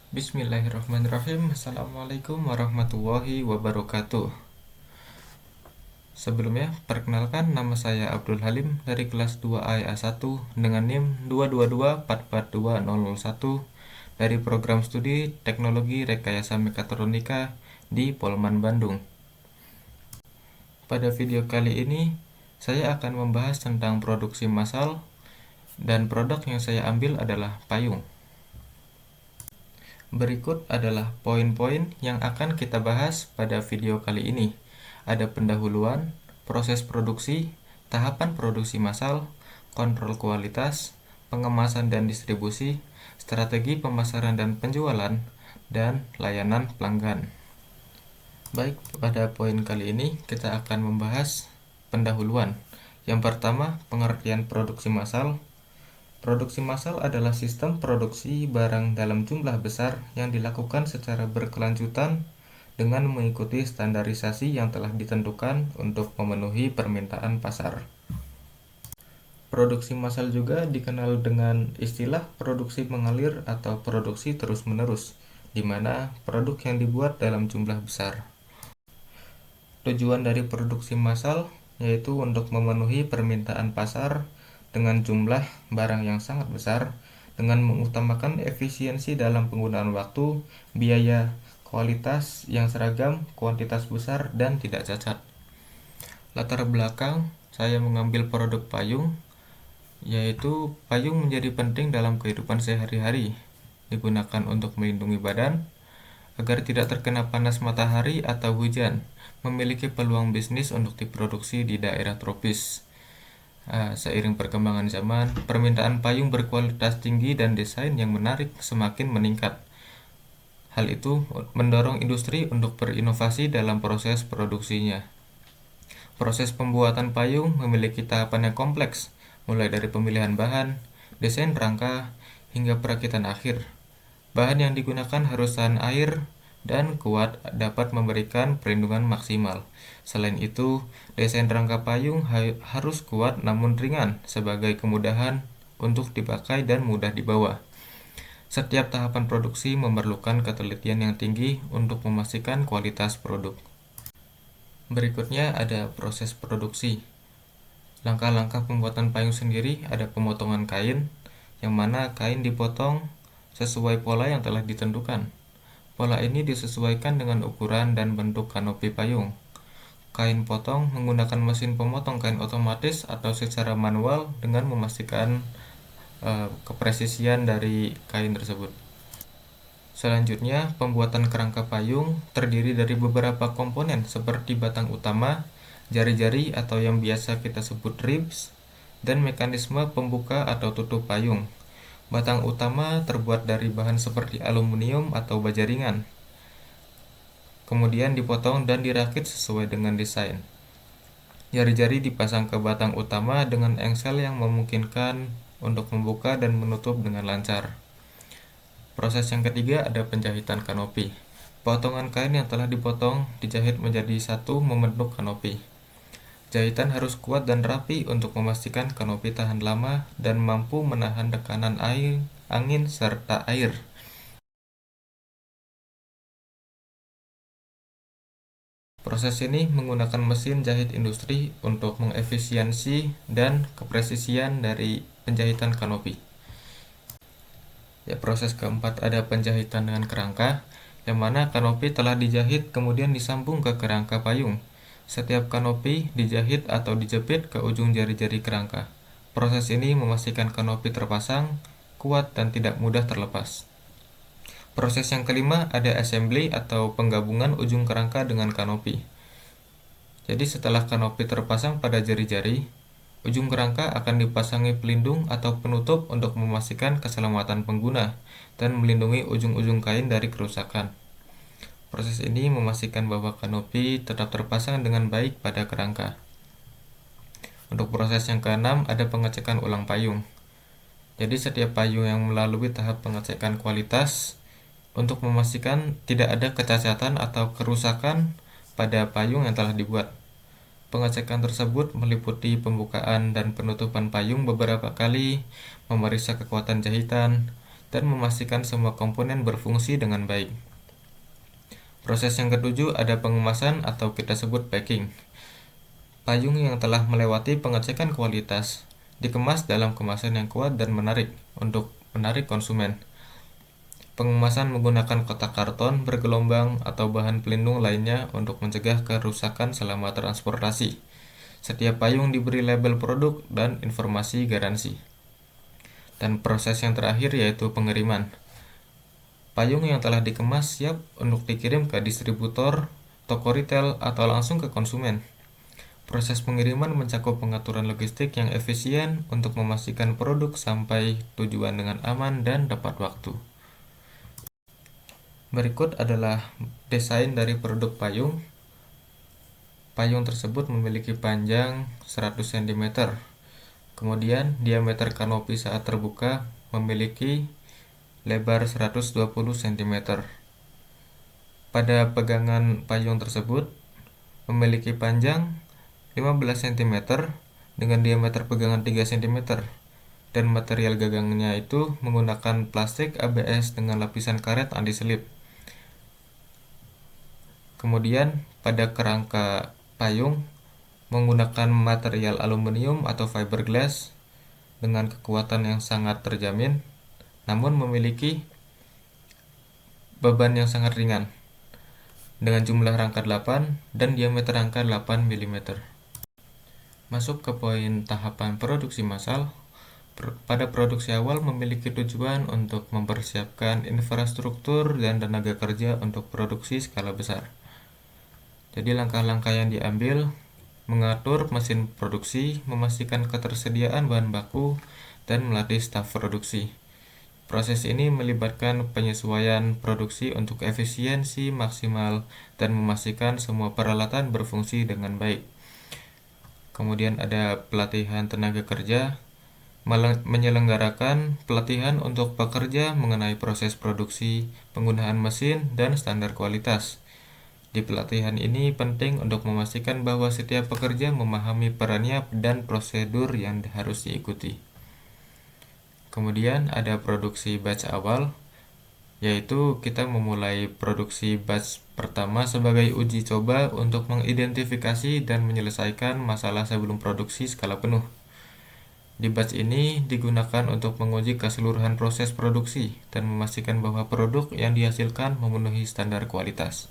Bismillahirrahmanirrahim. Assalamualaikum warahmatullahi wabarakatuh. Sebelumnya, perkenalkan nama saya Abdul Halim dari kelas 2A A1 dengan NIM 222442001 dari program studi Teknologi Rekayasa Mekatronika di Polman, Bandung. Pada video kali ini, saya akan membahas tentang produksi massal dan produk yang saya ambil adalah payung. Berikut adalah poin-poin yang akan kita bahas pada video kali ini. Ada pendahuluan, proses produksi, tahapan produksi massal, kontrol kualitas, pengemasan dan distribusi, strategi pemasaran dan penjualan, dan layanan pelanggan. Baik, pada poin kali ini kita akan membahas pendahuluan. Yang pertama, pengertian produksi massal. Produksi massal adalah sistem produksi barang dalam jumlah besar yang dilakukan secara berkelanjutan dengan mengikuti standarisasi yang telah ditentukan untuk memenuhi permintaan pasar. Produksi massal juga dikenal dengan istilah produksi mengalir atau produksi terus-menerus, di mana produk yang dibuat dalam jumlah besar. Tujuan dari produksi massal yaitu untuk memenuhi permintaan pasar dengan jumlah barang yang sangat besar, dengan mengutamakan efisiensi dalam penggunaan waktu, biaya, kualitas yang seragam, kuantitas besar, dan tidak cacat. Latar belakang saya mengambil produk payung, yaitu payung menjadi penting dalam kehidupan sehari-hari, digunakan untuk melindungi badan, agar tidak terkena panas matahari atau hujan, memiliki peluang bisnis untuk diproduksi di daerah tropis. Seiring perkembangan zaman, permintaan payung berkualitas tinggi dan desain yang menarik semakin meningkat. Hal itu mendorong industri untuk berinovasi dalam proses produksinya. Proses pembuatan payung memiliki tahapan yang kompleks, mulai dari pemilihan bahan, desain rangka, hingga perakitan akhir. Bahan yang digunakan harus tahan air dan kuat dapat memberikan perlindungan maksimal. Selain itu, desain rangka payung harus kuat namun ringan sebagai kemudahan untuk dipakai dan mudah dibawa. Setiap tahapan produksi memerlukan ketelitian yang tinggi untuk memastikan kualitas produk. Berikutnya ada proses produksi. Langkah-langkah pembuatan payung sendiri ada pemotongan kain, yang mana kain dipotong sesuai pola yang telah ditentukan. Pola ini disesuaikan dengan ukuran dan bentuk kanopi payung. Kain potong menggunakan mesin pemotong kain otomatis atau secara manual dengan memastikan kepresisian dari kain tersebut. Selanjutnya, pembuatan kerangka payung terdiri dari beberapa komponen seperti batang utama, jari-jari atau yang biasa kita sebut ribs, dan mekanisme pembuka atau tutup payung. Batang utama terbuat dari bahan seperti aluminium atau baja ringan. Kemudian dipotong dan dirakit sesuai dengan desain. Jari-jari dipasang ke batang utama dengan engsel yang memungkinkan untuk membuka dan menutup dengan lancar. Proses yang ketiga ada penjahitan kanopi. Potongan kain yang telah dipotong dijahit menjadi satu membentuk kanopi. Jahitan harus kuat dan rapi untuk memastikan kanopi tahan lama dan mampu menahan tekanan air, angin, serta air. Proses ini menggunakan mesin jahit industri untuk mengefisiensi dan kepresisian dari penjahitan kanopi. Proses keempat ada penjahitan dengan kerangka, yang mana kanopi telah dijahit kemudian disambung ke kerangka payung. Setiap kanopi dijahit atau dijepit ke ujung jari-jari kerangka. Proses ini memastikan kanopi terpasang, kuat, dan tidak mudah terlepas. Proses yang kelima ada assembly atau penggabungan ujung kerangka dengan kanopi. Jadi setelah kanopi terpasang pada jari-jari, ujung kerangka akan dipasangi pelindung atau penutup untuk memastikan keselamatan pengguna dan melindungi ujung-ujung kain dari kerusakan. Proses ini memastikan bahwa kanopi tetap terpasang dengan baik pada kerangka. Untuk proses yang keenam ada pengecekan ulang payung. Jadi setiap payung yang melalui tahap pengecekan kualitas untuk memastikan tidak ada kecacatan atau kerusakan pada payung yang telah dibuat. Pengecekan tersebut meliputi pembukaan dan penutupan payung beberapa kali, memeriksa kekuatan jahitan, dan memastikan semua komponen berfungsi dengan baik. Proses yang ketujuh ada pengemasan atau kita sebut packing. Payung yang telah melewati pengecekan kualitas dikemas dalam kemasan yang kuat dan menarik untuk menarik konsumen. Pengemasan menggunakan kotak karton bergelombang atau bahan pelindung lainnya untuk mencegah kerusakan selama transportasi. Setiap payung diberi label produk dan informasi garansi. Dan proses yang terakhir yaitu pengiriman. Payung yang telah dikemas siap untuk dikirim ke distributor, toko retail, atau langsung ke konsumen. Proses pengiriman mencakup pengaturan logistik yang efisien untuk memastikan produk sampai tujuan dengan aman dan tepat waktu. Berikut adalah desain dari produk payung. Payung tersebut memiliki panjang 100 cm. Kemudian diameter kanopi saat terbuka memiliki lebar 120 cm. Pada pegangan payung tersebut memiliki panjang 15 cm dengan diameter pegangan 3 cm. Dan material gagangnya itu menggunakan plastik ABS dengan lapisan karet anti-slip. Kemudian pada kerangka payung menggunakan material aluminium atau fiberglass dengan kekuatan yang sangat terjamin, namun memiliki beban yang sangat ringan dengan jumlah rangka 8 dan diameter rangka 8 mm. Masuk ke poin tahapan produksi massal. Pada produksi awal memiliki tujuan untuk mempersiapkan infrastruktur dan tenaga kerja untuk produksi skala besar. Jadi langkah-langkah yang diambil mengatur mesin produksi, memastikan ketersediaan bahan baku, dan melatih staf produksi. Proses ini melibatkan penyesuaian produksi untuk efisiensi maksimal dan memastikan semua peralatan berfungsi dengan baik. Kemudian ada pelatihan tenaga kerja, menyelenggarakan pelatihan untuk pekerja mengenai proses produksi, penggunaan mesin, dan standar kualitas. Di pelatihan ini penting untuk memastikan bahwa setiap pekerja memahami perannya dan prosedur yang harus diikuti. Kemudian ada produksi batch awal, yaitu kita memulai produksi batch pertama sebagai uji coba untuk mengidentifikasi dan menyelesaikan masalah sebelum produksi skala penuh. Di batch ini digunakan untuk menguji keseluruhan proses produksi dan memastikan bahwa produk yang dihasilkan memenuhi standar kualitas.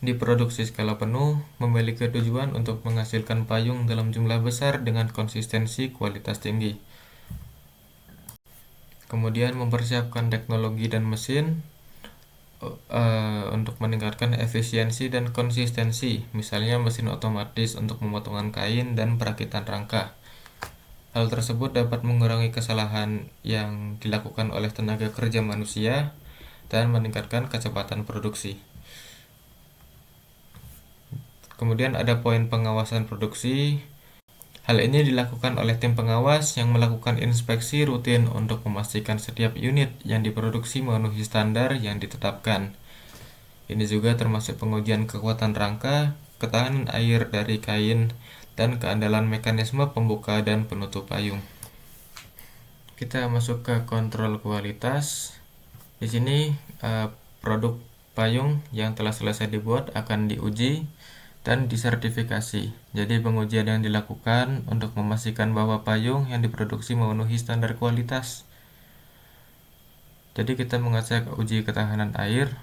Di produksi skala penuh memiliki tujuan untuk menghasilkan payung dalam jumlah besar dengan konsistensi kualitas tinggi. Kemudian mempersiapkan teknologi dan mesin untuk meningkatkan efisiensi dan konsistensi, misalnya mesin otomatis untuk pemotongan kain dan perakitan rangka. Hal tersebut dapat mengurangi kesalahan yang dilakukan oleh tenaga kerja manusia dan meningkatkan kecepatan produksi. Kemudian ada poin pengawasan produksi. Hal ini dilakukan oleh tim pengawas yang melakukan inspeksi rutin untuk memastikan setiap unit yang diproduksi memenuhi standar yang ditetapkan. Ini juga termasuk pengujian kekuatan rangka, ketahanan air dari kain, dan keandalan mekanisme pembuka dan penutup payung. Kita masuk ke kontrol kualitas. Di sini produk payung yang telah selesai dibuat akan diuji dan disertifikasi. Jadi pengujian yang dilakukan untuk memastikan bahwa payung yang diproduksi memenuhi standar kualitas. Jadi kita mengecek uji ketahanan air,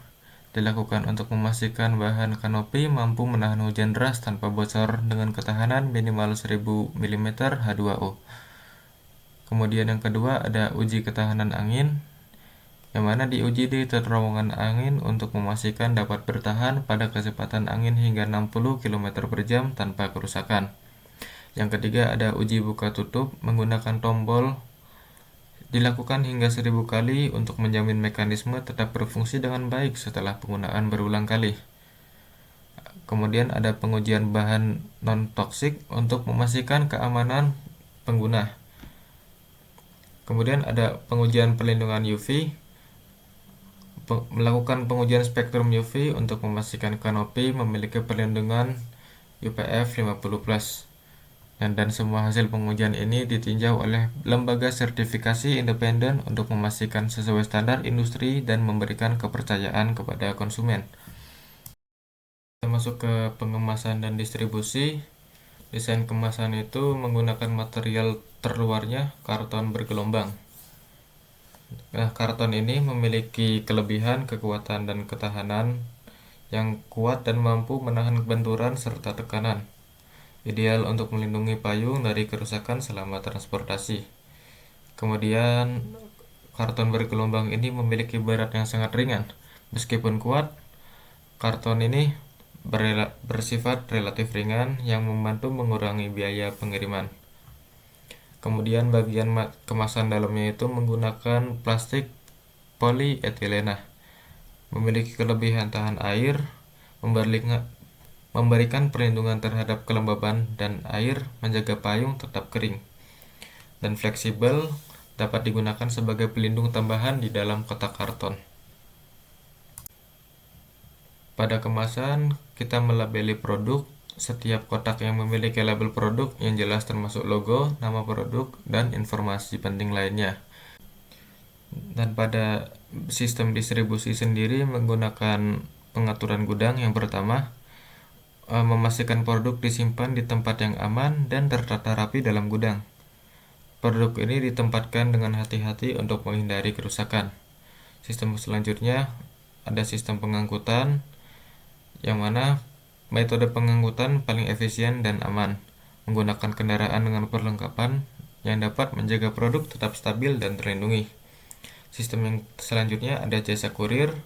dilakukan untuk memastikan bahan kanopi mampu menahan hujan deras tanpa bocor dengan ketahanan minimal 1000 mm H2O. Kemudian yang kedua ada uji ketahanan angin, yang mana diuji di terowongan angin untuk memastikan dapat bertahan pada kecepatan angin hingga 60 km per jam tanpa kerusakan. Yang ketiga ada uji buka tutup menggunakan tombol, dilakukan hingga 1000 kali untuk menjamin mekanisme tetap berfungsi dengan baik setelah penggunaan berulang kali. Kemudian ada pengujian bahan non-toksik untuk memastikan keamanan pengguna. Kemudian ada pengujian perlindungan UV, melakukan pengujian spektrum UV untuk memastikan kanopi memiliki perlindungan UPF 50+. Dan semua hasil pengujian ini ditinjau oleh lembaga sertifikasi independen untuk memastikan sesuai standar industri dan memberikan kepercayaan kepada konsumen. Kita masuk ke pengemasan dan distribusi. Desain kemasan itu menggunakan material terluarnya karton bergelombang. Nah, karton ini memiliki kelebihan, kekuatan, dan ketahanan yang kuat dan mampu menahan benturan serta tekanan. Ideal untuk melindungi payung dari kerusakan selama transportasi. Kemudian, karton bergelombang ini memiliki berat yang sangat ringan. Meskipun kuat, karton ini bersifat relatif ringan yang membantu mengurangi biaya pengiriman. Kemudian bagian kemasan dalamnya itu menggunakan plastik polietilena. Memiliki kelebihan tahan air, memberikan perlindungan terhadap kelembaban dan air, menjaga payung tetap kering, dan fleksibel, dapat digunakan sebagai pelindung tambahan di dalam kotak karton. Pada kemasan, kita melabeli produk. Setiap kotak yang memiliki label produk yang jelas termasuk logo, nama produk, dan informasi penting lainnya. Dan pada sistem distribusi sendiri menggunakan pengaturan gudang. Yang pertama, memastikan produk disimpan di tempat yang aman dan tertata rapi dalam gudang. Produk ini ditempatkan dengan hati-hati untuk menghindari kerusakan. Sistem selanjutnya ada sistem pengangkutan, yang mana metode pengangkutan paling efisien dan aman, menggunakan kendaraan dengan perlengkapan yang dapat menjaga produk tetap stabil dan terlindungi. Sistem yang selanjutnya ada jasa kurir.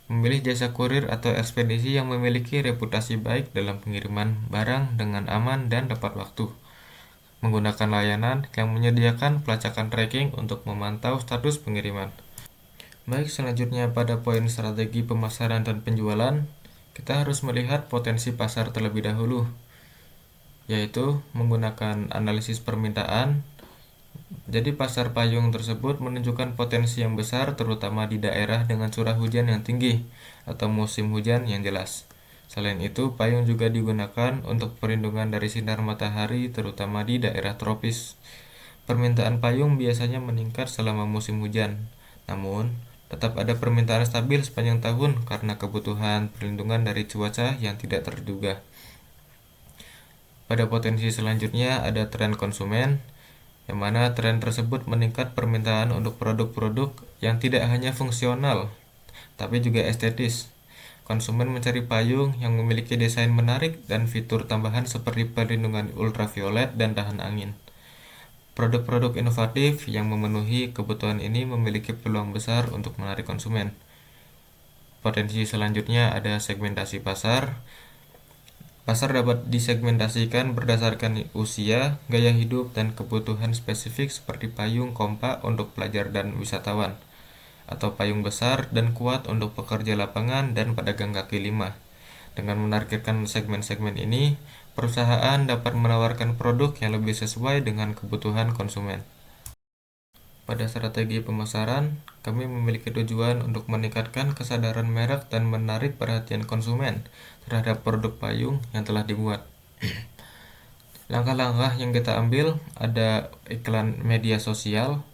Memilih jasa kurir atau ekspedisi yang memiliki reputasi baik dalam pengiriman barang dengan aman dan tepat waktu, menggunakan layanan yang menyediakan pelacakan tracking untuk memantau status pengiriman. Baik, selanjutnya pada poin strategi pemasaran dan penjualan, kita harus melihat potensi pasar terlebih dahulu, yaitu menggunakan analisis permintaan. Jadi pasar payung tersebut menunjukkan potensi yang besar terutama di daerah dengan curah hujan yang tinggi atau musim hujan yang jelas. Selain itu, payung juga digunakan untuk perlindungan dari sinar matahari terutama di daerah tropis. Permintaan payung biasanya meningkat selama musim hujan. Namun, tetap ada permintaan stabil sepanjang tahun karena kebutuhan perlindungan dari cuaca yang tidak terduga. Pada potensi selanjutnya ada tren konsumen, yang mana tren tersebut meningkat permintaan untuk produk-produk yang tidak hanya fungsional, tapi juga estetis. Konsumen mencari payung yang memiliki desain menarik dan fitur tambahan seperti perlindungan ultraviolet dan tahan angin. Produk-produk inovatif yang memenuhi kebutuhan ini memiliki peluang besar untuk menarik konsumen. Potensi selanjutnya ada segmentasi pasar. Pasar dapat disegmentasikan berdasarkan usia, gaya hidup, dan kebutuhan spesifik seperti payung kompak untuk pelajar dan wisatawan, atau payung besar dan kuat untuk pekerja lapangan dan pedagang kaki lima. Dengan menargetkan segmen-segmen ini, perusahaan dapat menawarkan produk yang lebih sesuai dengan kebutuhan konsumen. Pada strategi pemasaran, kami memiliki tujuan untuk meningkatkan kesadaran merek dan menarik perhatian konsumen terhadap produk payung yang telah dibuat. Langkah-langkah yang kita ambil ada iklan media sosial,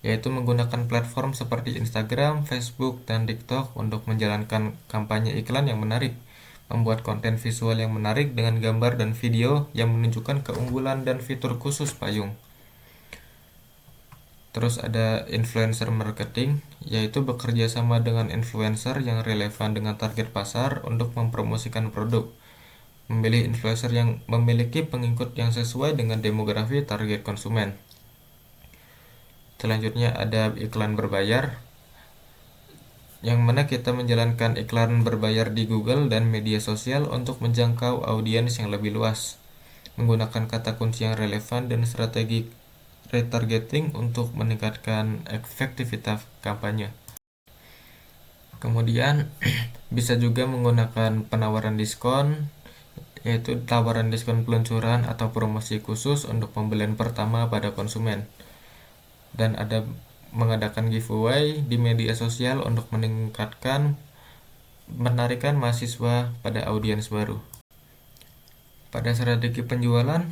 yaitu menggunakan platform seperti Instagram, Facebook, dan TikTok untuk menjalankan kampanye iklan yang menarik, membuat konten visual yang menarik dengan gambar dan video yang menunjukkan keunggulan dan fitur khusus payung. Terus ada influencer marketing, yaitu bekerja sama dengan influencer yang relevan dengan target pasar untuk mempromosikan produk. Memilih influencer yang memiliki pengikut yang sesuai dengan demografi target konsumen. Selanjutnya ada iklan berbayar, yang mana kita menjalankan iklan berbayar di Google dan media sosial untuk menjangkau audiens yang lebih luas, menggunakan kata kunci yang relevan dan strategi retargeting untuk meningkatkan efektivitas kampanye. Kemudian bisa juga menggunakan penawaran diskon, yaitu tawaran diskon peluncuran atau promosi khusus untuk pembelian pertama pada konsumen. Dan ada mengadakan giveaway di media sosial untuk menarikkan mahasiswa pada audiens baru. Pada strategi penjualan,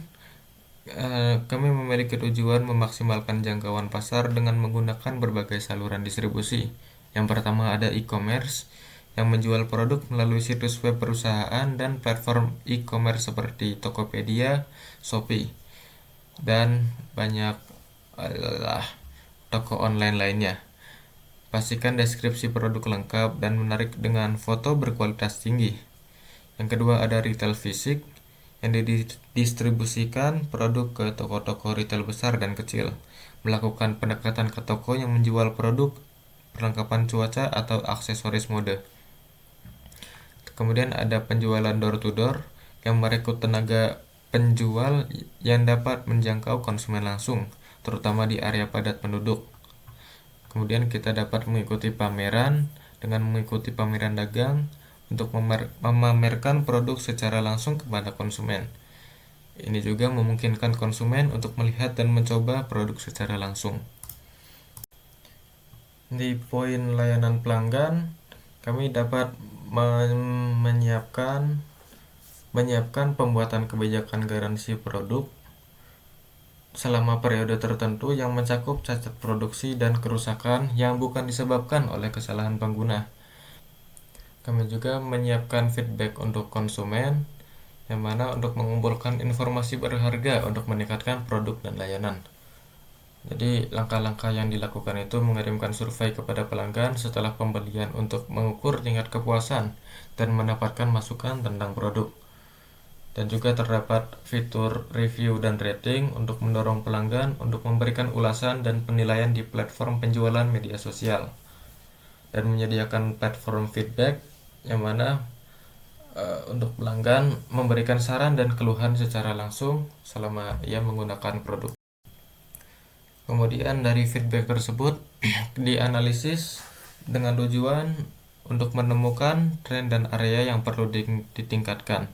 Kami memiliki tujuan memaksimalkan jangkauan pasar dengan menggunakan berbagai saluran distribusi. Yang pertama ada e-commerce, yang menjual produk melalui situs web perusahaan dan platform e-commerce seperti Tokopedia, Shopee, dan banyak toko online lainnya. Pastikan deskripsi produk lengkap dan menarik dengan foto berkualitas tinggi. Yang kedua ada retail fisik, yang didistribusikan produk ke toko-toko retail besar dan kecil, melakukan pendekatan ke toko yang menjual produk perlengkapan cuaca atau aksesoris mode. Kemudian ada penjualan door to door yang merekrut tenaga penjual yang dapat menjangkau konsumen langsung, terutama di area padat penduduk. Kemudian kita dapat mengikuti pameran dengan mengikuti pameran dagang untuk memamerkan produk secara langsung kepada konsumen. Ini juga memungkinkan konsumen untuk melihat dan mencoba produk secara langsung. Di poin layanan pelanggan, kami dapat menyiapkan pembuatan kebijakan garansi produk selama periode tertentu yang mencakup cacat produksi dan kerusakan yang bukan disebabkan oleh kesalahan pengguna. Kami juga menyiapkan feedback untuk konsumen, yang mana untuk mengumpulkan informasi berharga untuk meningkatkan produk dan layanan. Jadi langkah-langkah yang dilakukan itu mengirimkan survei kepada pelanggan setelah pembelian untuk mengukur tingkat kepuasan dan mendapatkan masukan tentang produk. Dan juga terdapat fitur review dan rating untuk mendorong pelanggan untuk memberikan ulasan dan penilaian di platform penjualan media sosial. Dan menyediakan platform feedback yang mana untuk pelanggan memberikan saran dan keluhan secara langsung selama ia menggunakan produk. Kemudian dari feedback tersebut dianalisis dengan tujuan untuk menemukan tren dan area yang perlu ditingkatkan.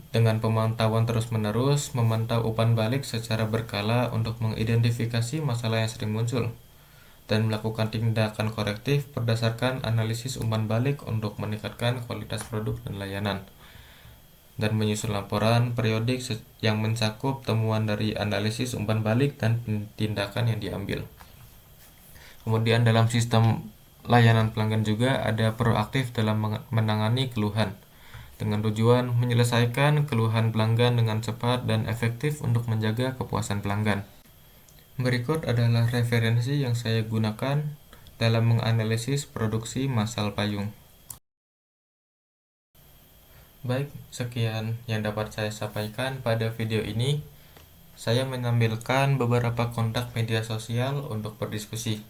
Dengan pemantauan terus-menerus, memantau umpan balik secara berkala untuk mengidentifikasi masalah yang sering muncul, dan melakukan tindakan korektif berdasarkan analisis umpan balik untuk meningkatkan kualitas produk dan layanan, dan menyusun laporan periodik yang mencakup temuan dari analisis umpan balik dan tindakan yang diambil. Kemudian dalam sistem layanan pelanggan juga ada proaktif dalam menangani keluhan, dengan tujuan menyelesaikan keluhan pelanggan dengan cepat dan efektif untuk menjaga kepuasan pelanggan. Berikut adalah referensi yang saya gunakan dalam menganalisis produksi masal payung. Baik, sekian yang dapat saya sampaikan pada video ini. Saya menampilkan beberapa kontak media sosial untuk berdiskusi.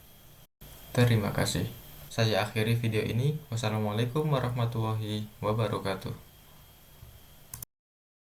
Terima kasih. Saya akhiri video ini. Wassalamualaikum warahmatullahi wabarakatuh.